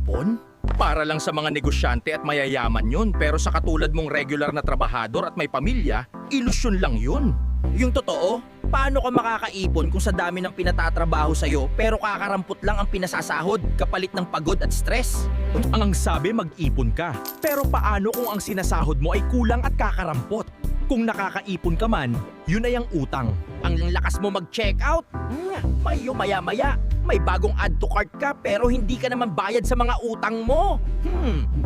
mag-ipon? Para lang sa mga negosyante at mayayaman yun, pero sa katulad mong regular na trabahador at may pamilya, ilusyon lang yun. Yung totoo, paano ka makakaipon kung sa dami ng pinatatrabaho sa'yo pero kakarampot lang ang pinasasahod kapalit ng pagod at stress? Ang sabi mag-ipon ka, pero paano kung ang sinasahod mo ay kulang at kakarampot? Kung nakakaipon ka man, yun ay ang utang. Ang lakas mo mag-check out, mayo maya-maya, may bagong add to cart ka pero hindi ka naman bayad sa mga utang mo.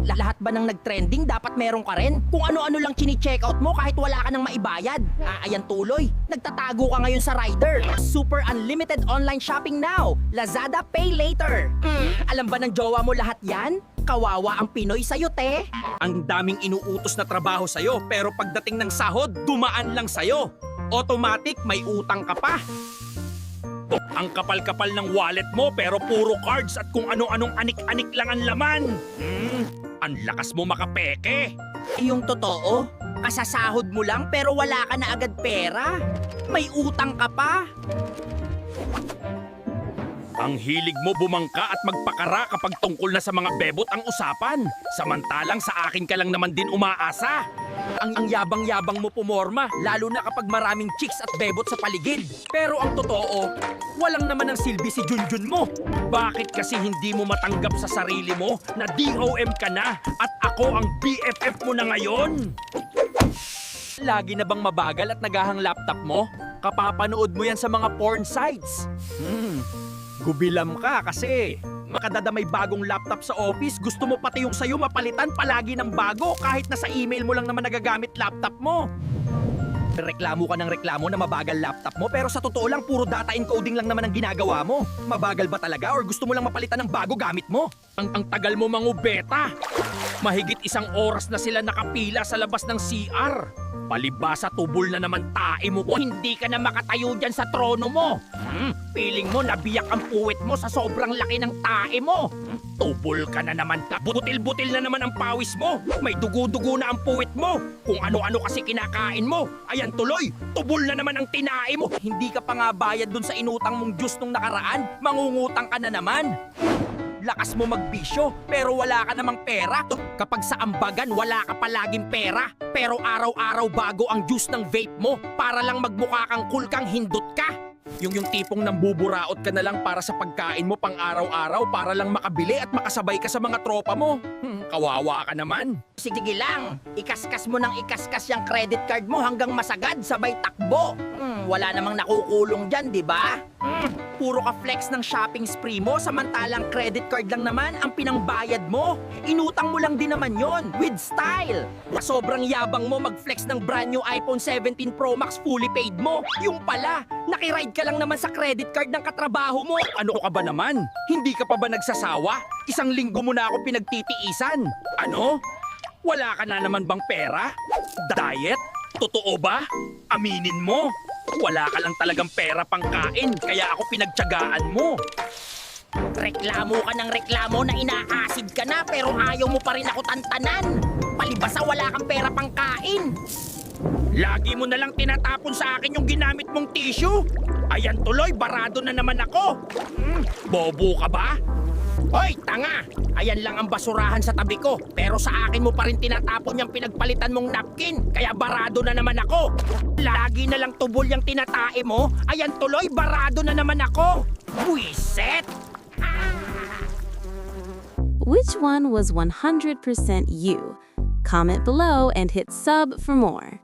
Lahat ba ng nag-trending dapat meron ka rin? Kung ano-ano lang chini-check out mo kahit wala ka nang maibayad. Ayan tuloy, nagtatago ka ngayon sa rider. Super unlimited online shopping now. Lazada Pay Later. Alam ba ng jowa mo lahat yan? Kawawa ang Pinoy sa'yo, te. Ang daming inuutos na trabaho sa'yo, pero pagdating ng sahod, dumaan lang sa'yo. Automatic, may utang ka pa. Ang kapal-kapal ng wallet mo, pero puro cards at kung ano-anong anik-anik lang ang laman. Ang lakas mo makapeke. Yung totoo, kasasahod mo lang pero wala ka na agad pera. May utang ka pa. Ang hilig mo bumangka at magpakara kapag tungkol na sa mga bebot ang usapan. Samantalang sa akin ka lang naman din umaasa. Ang yabang-yabang mo pumorma, lalo na kapag maraming chicks at bebot sa paligid. Pero ang totoo, walang naman ang silbi si Junjun mo. Bakit kasi hindi mo matanggap sa sarili mo na DOM ka na at ako ang BFF mo na ngayon? Lagi na bang mabagal at nagahang laptop mo? Kapapanood mo yan sa mga porn sites. Gubilam ka kasi makadada may bagong laptop sa office, gusto mo pati yung sayo mapalitan palagi ng bago kahit na sa email mo lang naman nagagamit laptop mo. Reklamo ka ng reklamo na mabagal laptop mo pero sa totoo lang puro data encoding lang naman ang ginagawa mo. Mabagal ba talaga or gusto mo lang mapalitan ng bago gamit mo? Ang tagal mo mangubeta. Mahigit 1 oras na sila nakapila sa labas ng CR. Palibasa tubol na naman tae mo ko, hindi ka na makatayo dyan sa trono mo. Piling mo nabiyak ang puwet mo sa sobrang laki ng tae mo. Tubol ka na naman, butil-butil na naman ang pawis mo. May dugo-dugo na ang puwet mo. Kung ano-ano kasi kinakain mo. Ayan tuloy, tubol na naman ang tinae mo. Hindi ka pa nga bayad dun sa inutang mong juice nung nakaraan, mangungutang ka na naman. Lakas mo magbisyo, pero wala ka namang pera. Kapag sa ambagan, wala ka palaging pera. Pero araw-araw bago ang juice ng vape mo para lang magmukha kang cool kang hindot ka. Yung tipong nambuburaot ka na lang para sa pagkain mo pang araw-araw para lang makabili at makasabay ka sa mga tropa mo. Kawawa ka naman. Sige lang, ikaskas mo ng ikaskas yung credit card mo hanggang masagad sabay takbo. Wala namang nakukulong dyan, di ba? Puro ka flex ng shopping spree mo samantalang credit card lang naman ang pinangbayad mo. Inutang mo lang din naman yon with style. Sobrang yabang mo mag-flex ng brand new iPhone 17 Pro Max fully paid mo. Yung pala, nakiride ka lang naman sa credit card ng katrabaho mo. Ano ka ba naman? Hindi ka pa ba nagsasawa? 1 linggo mo na ako pinagtitiisan. Ano? Wala ka na naman bang pera? Diet? Totoo ba? Aminin mo. Wala ka lang talagang pera pang kain, kaya ako pinagtiyagaan mo. Reklamo ka ng reklamo na ina-acid ka na pero ayaw mo pa rin ako tantanan. Palibasa wala kang pera pang kain. Lagi mo na lang tinatapon sa akin yung ginamit mong tissue. Ayan tuloy, barado na naman ako. Bobo ka ba? Hoy, tanga! Ayan lang ang basurahan sa tabi ko. Pero sa akin mo pa rin tinatapon yung pinagpalitan mong napkin. Kaya barado na naman ako. Lagi na lang tubol yung tinatae mo. Ayan tuloy, barado na naman ako. Buiset! Which one was 100% you? Comment below and hit sub for more.